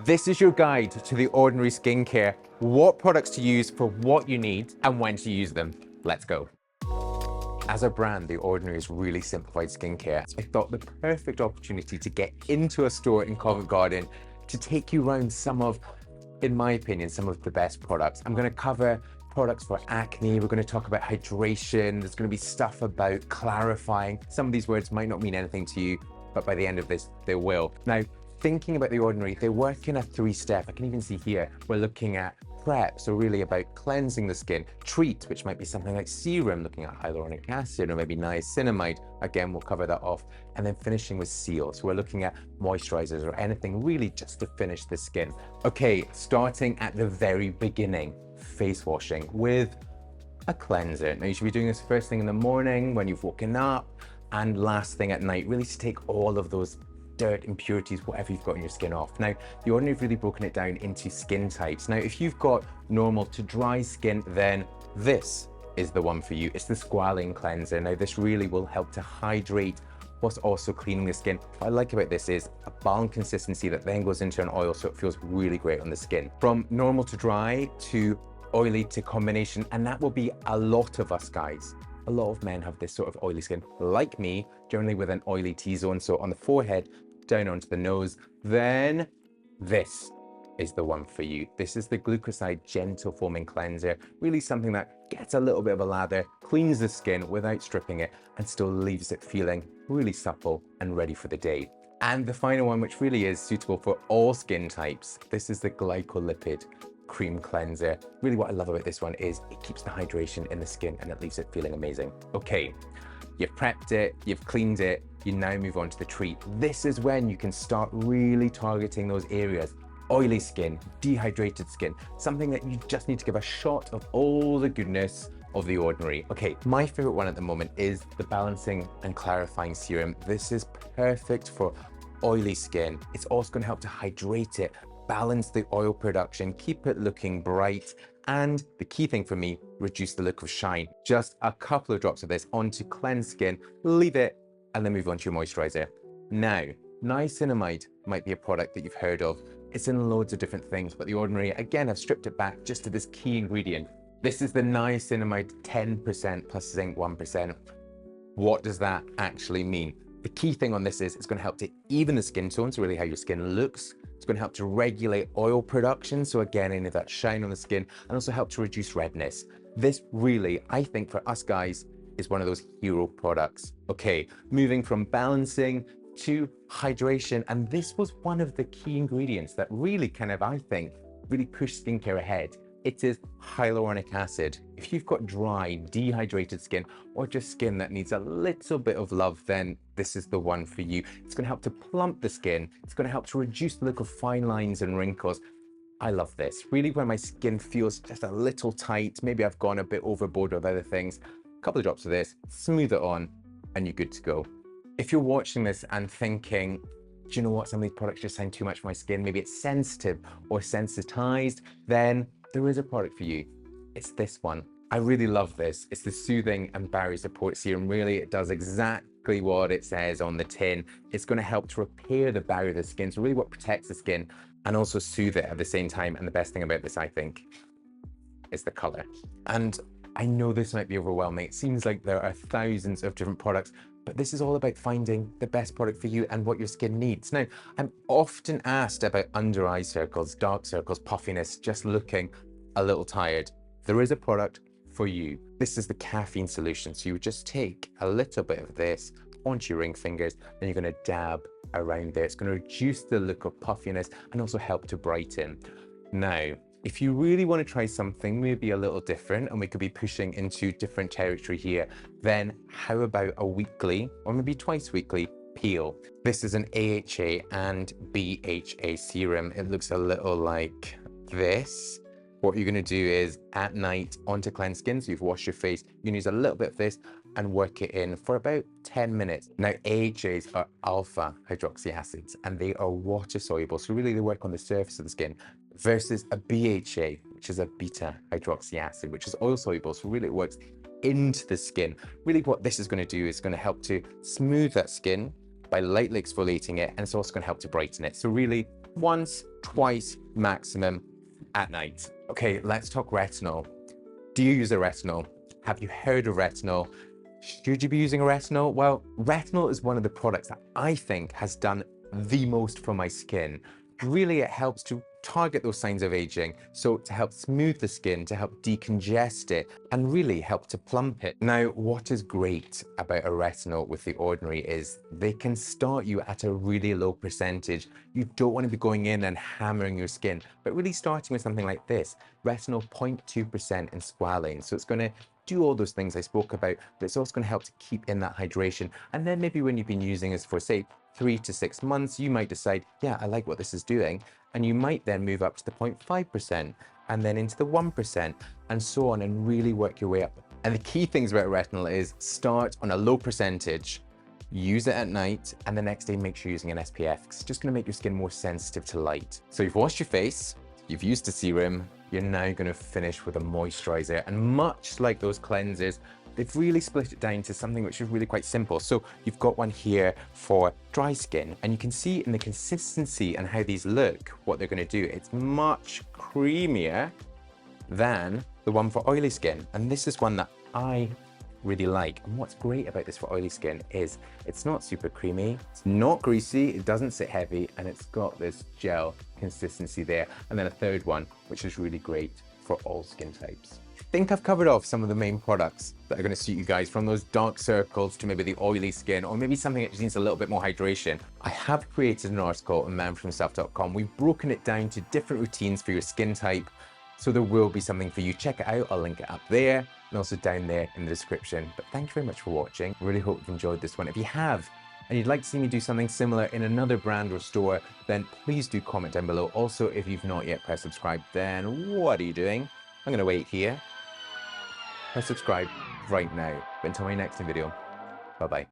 This is your guide to the Ordinary skincare, what products to use for what you need and when to use them. Let's go. As a brand, The Ordinary is really simplified skincare. I thought the perfect opportunity to get into a store in Covent Garden to take you around some of, in my opinion, some of the best products. I'm going to cover products for acne. We're going to talk about hydration. There's going to be stuff about clarifying. Some of these words might not mean anything to you, but by the end of this, they will. Now, thinking about The Ordinary, they work in a three-step. I can even see here, we're looking at prep, so really about cleansing the skin. Treat, which might be something like serum, looking at hyaluronic acid or maybe niacinamide. Again, we'll cover that off. And then finishing with seal. So we're looking at moisturisers or anything really just to finish the skin. Okay, starting at the very beginning, face washing with a cleanser. Now you should be doing this first thing in the morning when you've woken up and last thing at night, really to take all of those dirt, impurities, whatever you've got in your skin off. Now, The Ordinary have really broken it down into skin types. Now, if you've got normal to dry skin, then this is the one for you. It's the squalane cleanser. Now, this really will help to hydrate whilst also cleaning the skin. What I like about this is a balm consistency that then goes into an oil, so it feels really great on the skin. From normal to dry to oily to combination, and that will be a lot of us guys. A lot of men have this sort of oily skin, like me, generally with an oily T-zone. So on the forehead, down onto the nose, then this is the one for you. This is the Glucoside Gentle Foaming Cleanser, really something that gets a little bit of a lather, cleans the skin without stripping it, and still leaves it feeling really supple and ready for the day. And the final one, which really is suitable for all skin types, this is the Glycolipid Cream Cleanser. Really what I love about this one is it keeps the hydration in the skin and it leaves it feeling amazing. Okay, you've prepped it, you've cleaned it, you now move on to the treat. This is when you can start really targeting those areas. Oily skin, dehydrated skin, something that you just need to give a shot of all the goodness of The Ordinary. Okay, my favorite one at the moment is the Balancing and Clarifying Serum. This is perfect for oily skin. It's also going to help to hydrate it, balance the oil production, keep it looking bright, and the key thing for me, reduce the look of shine. Just a couple of drops of this onto cleansed skin, leave it, and then move on to your moisturizer. Now, niacinamide might be a product that you've heard of. It's in loads of different things, but The Ordinary, again, I've stripped it back just to this key ingredient. This is the niacinamide 10% plus zinc 1%. What does that actually mean? The key thing on this is it's going to help to even the skin tone, so really how your skin looks. It's going to help to regulate oil production, so again, any of that shine on the skin, and also help to reduce redness. This really, I think for us guys, is one of those hero products. Okay, moving from balancing to hydration, and this was one of the key ingredients that really kind of, I think, really pushed skincare ahead. It is hyaluronic acid. If you've got dry, dehydrated skin, or just skin that needs a little bit of love, then this is the one for you. It's going to help to plump the skin. It's going to help to reduce the look of fine lines and wrinkles. I love this. Really, when my skin feels just a little tight, maybe I've gone a bit overboard with other things, a couple of drops of this, smooth it on, and you're good to go. If you're watching this and thinking, do you know what, some of these products just sound too much for my skin, maybe it's sensitive or sensitized, then there is a product for you. It's this one. I really love this. It's the Soothing and Barrier Support Serum. Really, it does exactly what it says on the tin. It's going to help to repair the barrier of the skin, so really what protects the skin and also soothe it at the same time. And the best thing about this, I think, is the color. And I know this might be overwhelming. It seems like there are thousands of different products, but this is all about finding the best product for you and what your skin needs. Now, I'm often asked about under eye circles, dark circles, puffiness, just looking a little tired. There is a product for you. This is the caffeine solution. So you would just take a little bit of this onto your ring fingers, then you're going to dab around there. It's going to reduce the look of puffiness and also help to brighten. Now, if you really want to try something maybe a little different, and we could be pushing into different territory here, then how about a weekly or maybe twice weekly peel? This is an AHA and BHA serum. It looks a little like this. What you're going to do is at night onto cleansed skin, so you've washed your face, you can use a little bit of this and work it in for about 10 minutes. Now, AHAs are alpha hydroxy acids and they are water soluble, so really they work on the surface of the skin, versus a BHA, which is a beta hydroxy acid, which is oil soluble, so really it works into the skin. Really what this is going to do is going to help to smooth that skin by lightly exfoliating it, and it's also going to help to brighten it. So really once, twice maximum at night. Okay, let's talk retinol. Do you use a retinol? Have you heard of retinol? Should you be using a retinol? Well, retinol is one of the products that I think has done the most for my skin. Really, it helps to target those signs of aging, so to help smooth the skin, to help decongest it, and really help to plump it. Now, what is great about a retinol with the Ordinary is they can start you at a really low percentage. You don't want to be going in and hammering your skin, but really starting with something like this, retinol 0.2% in squalane. So it's going to do all those things I spoke about, but it's also going to help to keep in that hydration. And then maybe when you've been using this for, say, 3 to 6 months, you might decide, yeah, I like what this is doing. And you might then move up to the 0.5% and then into the 1% and so on, and really work your way up. And the key things about retinol is start on a low percentage, use it at night, and the next day make sure you're using an SPF, 'cause it's just going to make your skin more sensitive to light. So you've washed your face, you've used a serum, you're now going to finish with a moisturizer. And much like those cleansers, they've really split it down to something which is really quite simple. So you've got one here for dry skin, and you can see in the consistency and how these look, what they're going to do. It's much creamier than the one for oily skin. And this is one that I really like. And what's great about this for oily skin is it's not super creamy, it's not greasy, it doesn't sit heavy, and it's got this gel consistency there. And then a third one, which is really great for all skin types. I think I've covered off some of the main products that are going to suit you guys, from those dark circles to maybe the oily skin, or maybe something that just needs a little bit more hydration. I have created an article on manforhimself.com. We've broken it down to different routines for your skin type, so there will be something for you. Check it out. I'll link it up there and also down there in the description. But thank you very much for watching. Really hope you've enjoyed this one. If you have, and you'd like to see me do something similar in another brand or store, then please do comment down below. Also, if you've not yet pressed subscribe, then what are you doing? I'm going to wait here. Press subscribe right now. But until my next video, bye-bye.